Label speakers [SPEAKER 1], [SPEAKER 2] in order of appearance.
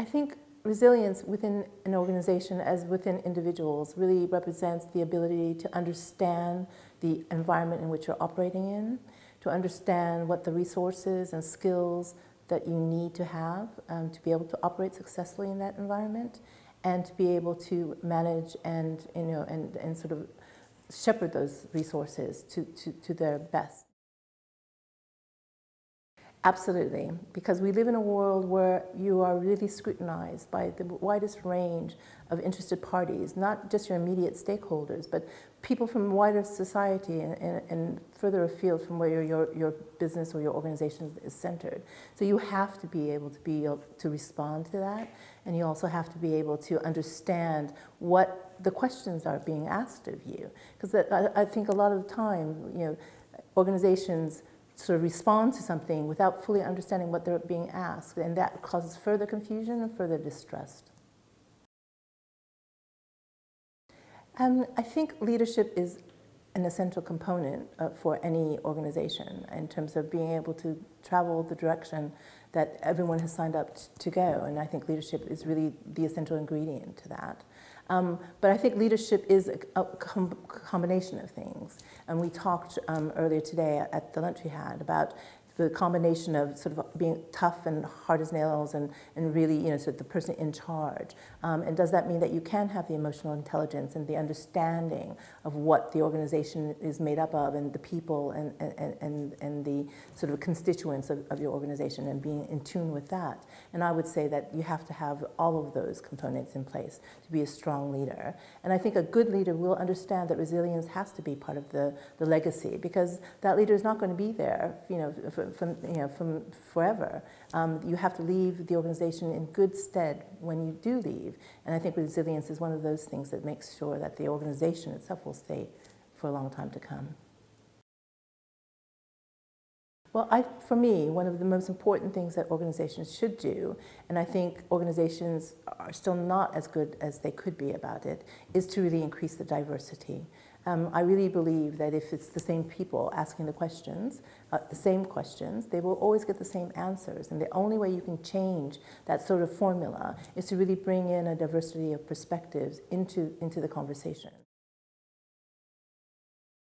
[SPEAKER 1] I think resilience within an organization, as within individuals, really represents the ability to understand the environment in which you're operating in, to understand what the resources and skills that you need to have to be able to operate successfully in that environment, and to be able to manage and sort of shepherd those resources to their best. Absolutely, because we live in a world where you are really scrutinized by the widest range of interested parties, not just your immediate stakeholders, but people from wider society and further afield from where your business or your organization is centered. So you have to be able to respond to that, and you also have to be able to understand what the questions are being asked of you. Because I think a lot of the time, organizations sort of respond to something without fully understanding what they're being asked, and that causes further confusion and further distrust. I think leadership is an essential component for any organization in terms of being able to travel the direction that everyone has signed up to go, and I think leadership is really the essential ingredient to that. But I think leadership is a combination of things. And we talked earlier today at the lunch we had about the combination of sort of being tough and hard as nails and really, sort of the person in charge. And does that mean that you can have the emotional intelligence and the understanding of what the organization is made up of and the people and the sort of constituents of your organization and being in tune with that? And I would say that you have to have all of those components in place to be a strong leader. And I think a good leader will understand that resilience has to be part of the legacy, because that leader is not going to be there, from forever. You have to leave the organization in good stead when you do leave. And I think resilience is one of those things that makes sure that the organization itself will stay for a long time to come. Well, for me, one of the most important things that organizations should do, and I think organizations are still not as good as they could be about it, is to really increase the diversity. I really believe that if it's the same people asking the same questions, they will always get the same answers. And the only way you can change that sort of formula is to really bring in a diversity of perspectives into the conversation.